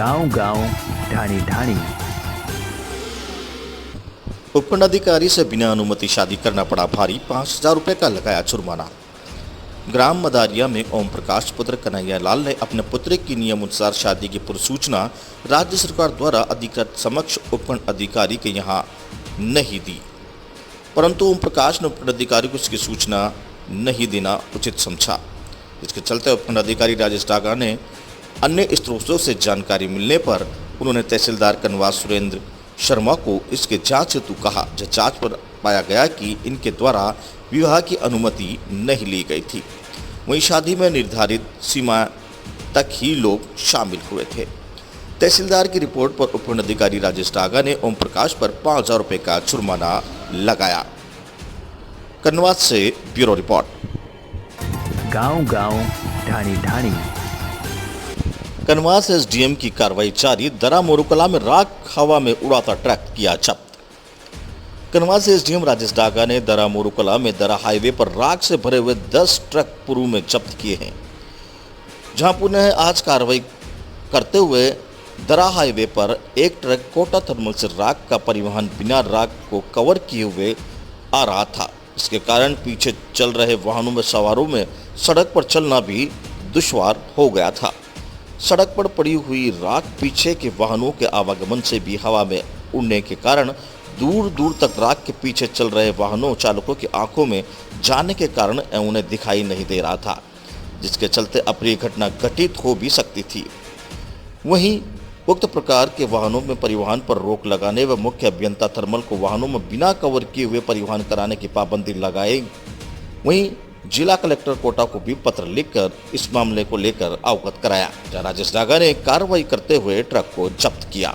गांव गांव ढाणी ढाणी। उपखंड अधिकारी से बिना अनुमति शादी करना पड़ा भारी, 5,000 रुपये का लगाया जुर्माना। ग्राम मदारिया में ओम प्रकाश पुत्र कन्हैया लाल ने अपने पुत्र की नियमानुसार शादी की पूर्व सूचना राज्य सरकार द्वारा अधिकृत समक्ष उपखंड अधिकारी के यहाँ नहीं दी, परंतु ओम प्रकाश ने उपखंड अधिकारी को इसकी सूचना नहीं देना उचित समझा। इसके चलते उपखंड अधिकारी राजेश डागा ने अन्य स्रोतों से जानकारी मिलने पर उन्होंने तहसीलदार कनवास सुरेंद्र शर्मा को इसके जांच हेतु कहा। जब जांच पर पाया गया कि इनके द्वारा विवाह की अनुमति नहीं ली गई थी, वहीं शादी में निर्धारित सीमा तक ही लोग शामिल हुए थे। तहसीलदार की रिपोर्ट पर उपखंड अधिकारी राजेश डागा ने ओम प्रकाश पर 5,000 रुपये का जुर्माना लगाया। कनवास से ब्यूरो रिपोर्ट। गांव गांव ढाणी ढाणी। कनवास एसडीएम की कार्रवाई जारी। दरा मोरूकला में राख हवा में उड़ाता ट्रक किया जब्त। कनवास एसडीएम राजेश डागा ने दरा मोरूकला में दरा हाईवे पर राख से भरे हुए 10 ट्रक पूर्व में जब्त किए हैं, जहां पुनः आज कार्रवाई करते हुए दरा हाईवे पर एक ट्रक कोटा थर्मल से राख का परिवहन बिना राख को कवर किए हुए आ रहा था। इसके कारण पीछे चल रहे वाहनों में सवारों में सड़क पर चलना भी दुश्वार हो गया था। सड़क पर पड़ी हुई राख पीछे के वाहनों के आवागमन से भी हवा में उड़ने के कारण दूर दूर तक राख के पीछे चल रहे वाहनों चालकों की आंखों में जाने के कारण उन्हें दिखाई नहीं दे रहा था, जिसके चलते अप्रिय घटना घटित हो भी सकती थी। वहीं उक्त प्रकार के वाहनों में परिवहन पर रोक लगाने व मुख्य अभियंता थर्मल को वाहनों में बिना कवर किए हुए परिवहन कराने की पाबंदी लगाई। वहीं जिला कलेक्टर कोटा को भी पत्र लिखकर इस मामले को लेकर अवगत कराया, जहां राजेश डागा ने कार्रवाई करते हुए ट्रक को जब्त किया।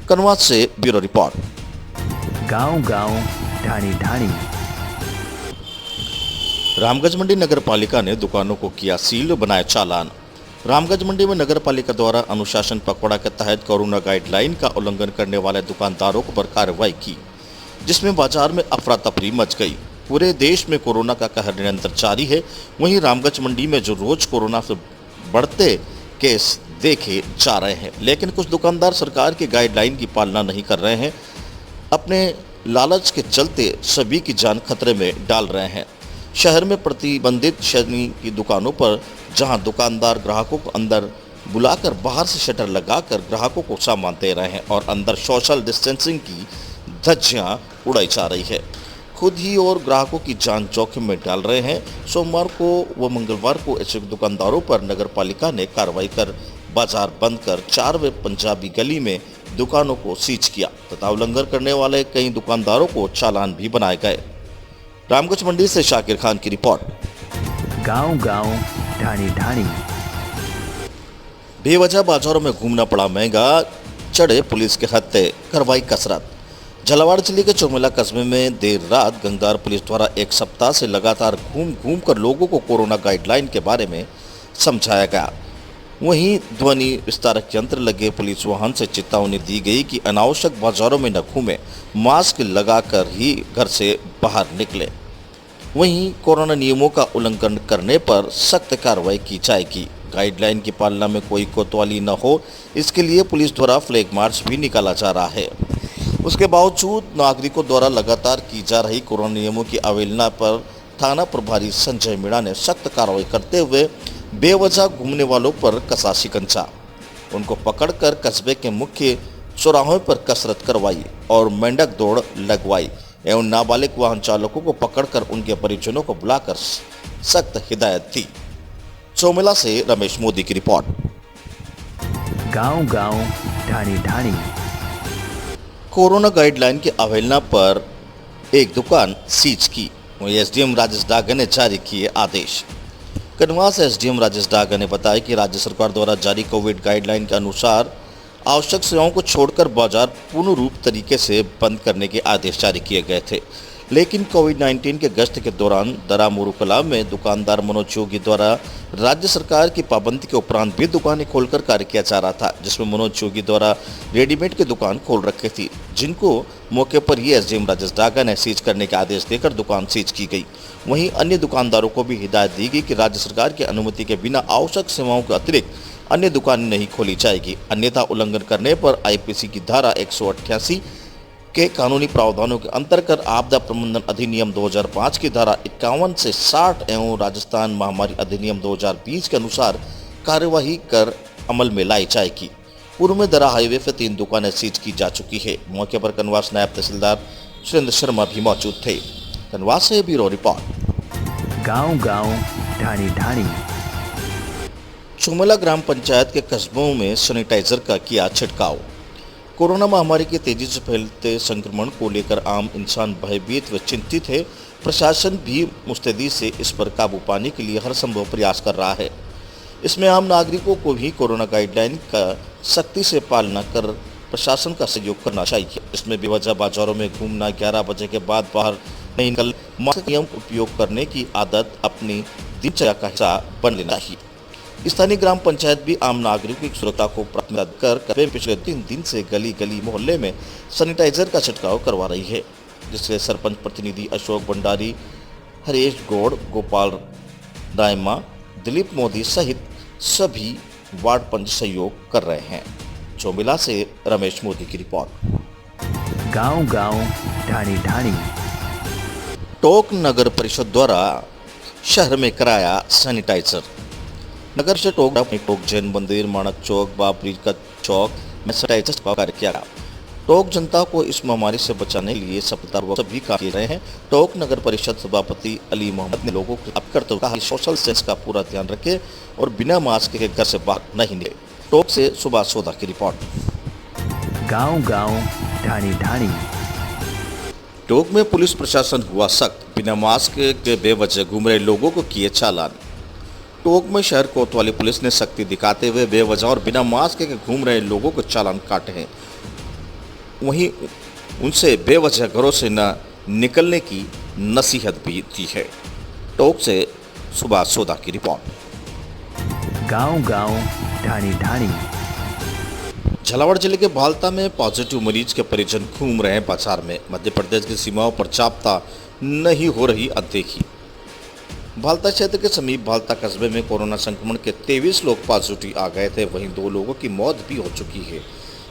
कनवास से ब्यूरो रिपोर्ट। गांव गांव ढाणी ढाणी। रामगंज मंडी नगर पालिका ने दुकानों को किया सील, बनाए चालान। रामगंज मंडी में नगर पालिका द्वारा अनुशासन पखवाड़ा के तहत कोरोना गाइडलाइन का उल्लंघन करने वाले दुकानदारों पर कार्रवाई की, जिसमें बाजार में अफरा तफरी मच गई। पूरे देश में कोरोना का कहर निरंतर जारी है, वहीं रामगंज मंडी में जो रोज कोरोना से बढ़ते केस देखे जा रहे हैं, लेकिन कुछ दुकानदार सरकार की गाइडलाइन की पालना नहीं कर रहे हैं। अपने लालच के चलते सभी की जान खतरे में डाल रहे हैं। शहर में प्रतिबंधित श्रेणी की दुकानों पर जहां दुकानदार ग्राहकों को अंदर बुलाकर बाहर से शटर लगाकर ग्राहकों को सामान दे रहे हैं और अंदर सोशल डिस्टेंसिंग की धज्जियां उड़ाई जा रही है, खुद ही और ग्राहकों की जान जोखिम में डाल रहे हैं। सोमवार को व मंगलवार को ऐसे दुकानदारों पर नगर पालिका ने कार्रवाई कर बाजार बंद कर 4वें पंजाबी गली में दुकानों को सीज किया तथा उल्लंघन करने वाले कई दुकानदारों को चालान भी बनाए गए। रामगंज मंडी से शाकिर खान की रिपोर्ट। गांव गांव ढाणी ढाणी। बेवजह बाजारों में घूमना पड़ा महंगा, चढ़े पुलिस के हत्थे, करवाई कसरत। झालावाड़ जिले के चौमेला कस्बे में देर रात गंगदार पुलिस द्वारा एक सप्ताह से लगातार घूम कर लोगों को कोरोना गाइडलाइन के बारे में समझाया गया। वहीं ध्वनि विस्तारक यंत्र लगे पुलिस वाहन से चेतावनी दी गई कि अनावश्यक बाजारों में न घूमें, मास्क लगाकर ही घर से बाहर निकले। वहीं कोरोना नियमों का उल्लंघन करने पर सख्त कार्रवाई की जाएगी। गाइडलाइन की पालना में कोई कोतवाली न हो, इसके लिए पुलिस द्वारा फ्लैग मार्च भी निकाला जा रहा है। उसके बावजूद नागरिकों द्वारा लगातार की जा रही कोरोना नियमों की अवहेलना पर थाना प्रभारी संजय मीणा ने सख्त कार्रवाई करते हुए बेवजह घूमने वालों पर कसा शिकंजा। उनको पकड़कर कस्बे के मुख्य चौराहों पर कसरत करवाई और मेंढक दौड़ लगवाई एवं नाबालिग वाहन चालकों को पकड़कर उनके परिजनों को बुलाकर सख्त हिदायत दी। चौमेला से रमेश मोदी की रिपोर्ट। गांव गांव ढाणी ढाणी। कोरोना गाइडलाइन की अवहेलना पर एक दुकान सीज की, वहीं एसडीएम राजेश डागा ने जारी किए आदेश। कनवास एसडीएम राजेश डागा ने बताया कि राज्य सरकार द्वारा जारी कोविड गाइडलाइन के अनुसार आवश्यक सेवाओं को छोड़कर बाजार पूर्ण रूप तरीके से बंद करने के आदेश जारी किए गए थे, लेकिन कोविड-19 के गश्त के दौरान दरा मुरुकला में दुकानदार मनोज जोगी द्वारा राज्य सरकार की पाबंदी के उपरांत भी दुकानें खोलकर कार्य किया जा रहा था, जिसमें मनोज जोगी द्वारा रेडीमेड की दुकान खोल रखी थी, जिनको मौके पर ही एसडीएम राजेश डागा ने सीज करने के आदेश देकर दुकान सीज की गई। वहीं अन्य दुकानदारों को भी हिदायत दी गई कि राज्य सरकार की अनुमति के बिना आवश्यक सेवाओं के अतिरिक्त अन्य दुकानें नहीं खोली जाएगी, अन्यथा उल्लंघन करने पर आईपीसी की धारा 188 के कानूनी प्रावधानों के अंतर्गत आपदा प्रबंधन अधिनियम 2005 की धारा 51 से 60 एवं राजस्थान महामारी अधिनियम 2020 के अनुसार कार्यवाही कर अमल में लाई जाएगी। पूर्व में दरा हाईवे पर 3 दुकानें सीज की जा चुकी है। मौके पर कनवास नायब तहसीलदार सुरेंद्र शर्मा भी मौजूद थे। कनवास से ब्यूरो रिपोर्ट। गांव-गांव, ढाणी-ढाणी। चुमेला ग्राम पंचायत के कस्बों में सैनिटाइजर का किया छिड़काव। कोरोना महामारी के तेजी से फैलते संक्रमण को लेकर आम इंसान भयभीत व चिंतित है। प्रशासन भी मुस्तैदी से इस पर काबू पाने के लिए हर संभव प्रयास कर रहा है। इसमें आम नागरिकों को भी कोरोना गाइडलाइन का सख्ती से पालना कर प्रशासन का सहयोग करना चाहिए। इसमें बेवजह बाजारों में घूमना, 11 बजे के बाद बाहर नहीं निकल, मास्क नियम उपयोग करने की आदत अपनी दिनचर्या का हिस्सा बन लेना चाहिए। स्थानीय ग्राम पंचायत भी आम नागरिकों की सुरक्षा को प्राथमिकता कर करीब पिछले 3 दिन से गली गली मोहल्ले में सैनिटाइजर का छिड़काव करवा रही है, जिससे सरपंच प्रतिनिधि अशोक भंडारी, हरेश गौड़, गोपाल दायमा, दिलीप मोदी सहित सभी वार्ड पंच सहयोग कर रहे हैं। चौमिला से रमेश मोदी की रिपोर्ट। गांव-गांव, ढाणी-ढाणी। टोंक नगर परिषद द्वारा शहर में कराया सैनिटाइजर। नगर से टोंक जैन मंदिर, माणक चौक, बाबरी का चौक में सैनिटाइजर का कार्य किया गया। टोंक जनता को इस महामारी से बचाने के लिए सफलतापूर्वक सभी कार्य किए गए हैं। टोंक नगर परिषद सभापति अली मोहम्मद ने लोगों को अपील करते हुए कहा कि सोशल डिस्टेंस का पूरा ध्यान रखें और बिना मास्क के घर से बाहर नहीं निकले। टोंक से सुभाष सोदा की रिपोर्ट। गांव-गांव, ढाणी-ढाणी। टोंक में पुलिस प्रशासन हुआ सख्त, बिना मास्क के बेवजह घूम रहे लोगों को किए चालान। टोंक में शहर कोतवाली पुलिस ने सख्ती दिखाते हुए बेवजह और बिना मास्क के घूम रहे लोगों को चालान काटे हैं। वहीं उनसे बेवजह घरों से न निकलने की नसीहत भी दी है। टोंक से सुभाष सोदा की रिपोर्ट। गांव-गांव, ढाणी-ढाणी। झालावाड़ जिले के भालता में पॉजिटिव मरीज के परिजन घूम रहे हैं बाजार में। मध्य प्रदेश की सीमाओं पर जाब्ता नहीं हो रही अनदेखी। भालता क्षेत्र के समीप भालता कस्बे में कोरोना संक्रमण के 23 लोग पॉजिटिव आ गए थे। वहीं 2 लोगों की मौत भी हो चुकी है।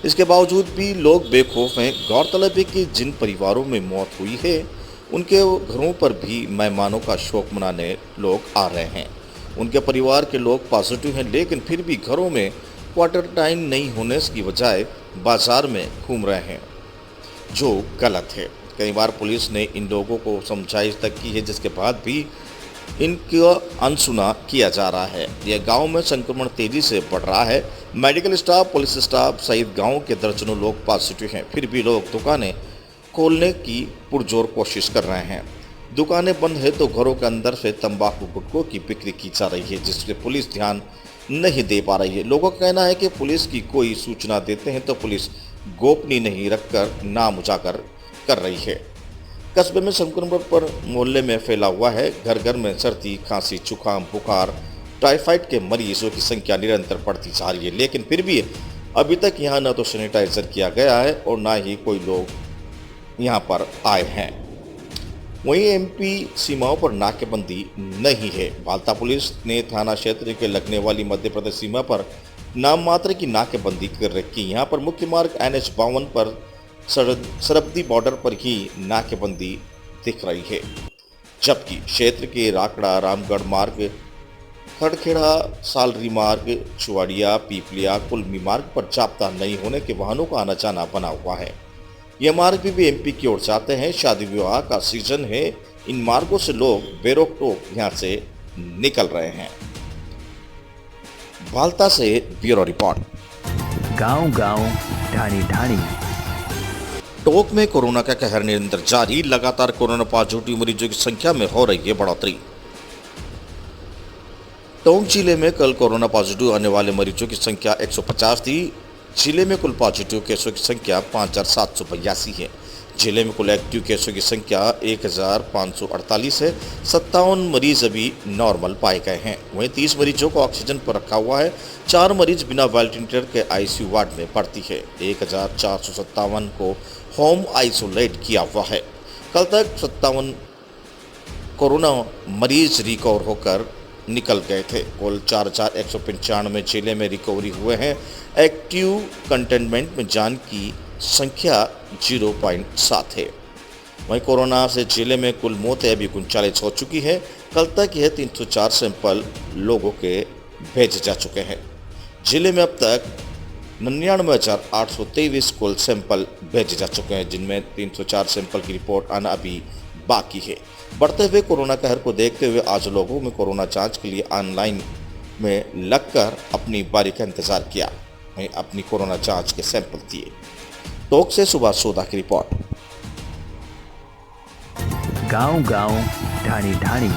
इसके बावजूद भी लोग बेखौफ हैं। गौरतलब है कि जिन परिवारों में मौत हुई है उनके घरों पर भी मेहमानों का शौक मनाने लोग आ रहे हैं। उनके परिवार के लोग पॉजिटिव हैं, लेकिन फिर भी घरों में क्वारंटाइन नहीं होने की बजाय बाजार में घूम रहे हैं, जो गलत है। कई बार पुलिस ने इन लोगों को समझाइश तक की है, जिसके बाद भी इनका अनसुना किया जा रहा है। यह गांव में संक्रमण तेजी से बढ़ रहा है। मेडिकल स्टाफ, पुलिस स्टाफ सहित गांव के दर्जनों लोग पॉजिटिव हैं, फिर भी लोग दुकानें खोलने की पुरजोर कोशिश कर रहे हैं। दुकानें बंद है तो घरों के अंदर से तंबाकू गुटखों की बिक्री की जा रही है, जिस पर पुलिस ध्यान नहीं दे पा रही है। लोगों का कहना है कि पुलिस की कोई सूचना देते हैं तो पुलिस गोपनीय नहीं रखकर नाम उजागर कर रही है। कस्बे में संक्रमण पर मोहल्ले में फैला हुआ है। घर घर में सर्दी, खांसी, जुकाम, बुखार, टाइफाइड के मरीजों की संख्या निरंतर बढ़ती जा रही है, लेकिन फिर भी अभी तक यहाँ न तो सैनिटाइजर किया गया है और ना ही कोई लोग यहाँ पर आए हैं। वहीं एमपी सीमाओं पर नाकेबंदी नहीं है। भालता पुलिस ने थाना क्षेत्र के लगने वाली मध्य प्रदेश सीमा पर नाम मात्र की नाकेबंदी कर रखी। यहाँ पर मुख्य मार्ग NH-52 पर सरहदी बॉर्डर पर ही नाकेबंदी दिख रही है, जबकि क्षेत्र के राकड़ा, रामगढ़ मार्ग, खड़खेड़ा, सालरी मार्ग, चुवाड़िया, पीपलिया, कुलमी मार्ग पर जाब्ता नहीं होने के वाहनों का आना जाना बना हुआ है। यह मार्ग भी एमपी की ओर जाते हैं। शादी विवाह का सीजन है, इन मार्गों से लोग बेरोक टोक यहाँ से निकल रहे हैं। भालता से ब्यूरो रिपोर्ट। गांव-गांव, ढाणी-ढाणी। टोंक में कोरोना का कहर निरंतर जारी। लगातार कोरोना पॉजिटिव मरीजों की संख्या में हो रही है बढ़ोतरी। टोंक जिले में कल कोरोना पॉजिटिव आने वाले मरीजों की संख्या 150 थी। जिले में कुल पॉजिटिव केसों की संख्या 5782 है, जिले में कुल एक्टिव केसों की संख्या 1548 है। 57 मरीज अभी नॉर्मल पाए गए हैं। वहीं 30 मरीजों को ऑक्सीजन पर रखा हुआ है। 4 मरीज बिना वेंटिलेटर के आईसीयू वार्ड में भर्ती है। 1457 को होम आइसोलेट किया हुआ है। कल तक 57 कोरोना मरीज रिकवर होकर निकल गए थे। कुल 4195 जिले में रिकवरी हुए हैं। एक्टिव कंटेनमेंट में जान की संख्या 0.7 है। वहीं कोरोना से जिले में कुल मौतें अभी 39 हो चुकी है। कल तक यह 304 सैंपल लोगों के भेजे जा चुके हैं। जिले में अब तक 99,823 कुल सैंपल भेजे जा चुके हैं, जिनमें 304 सैंपल की रिपोर्ट आना अभी बाकी है। बढ़ते हुए कोरोना कहर को देखते हुए आज लोगों में कोरोना जांच के लिए ऑनलाइन में लगकर अपनी बारी का इंतजार किया। वहीं अपनी कोरोना जांच के सैंपल दिए। टोंक से सुभाष सोदा की रिपोर्ट। गांव गांव ढाणी ढाणी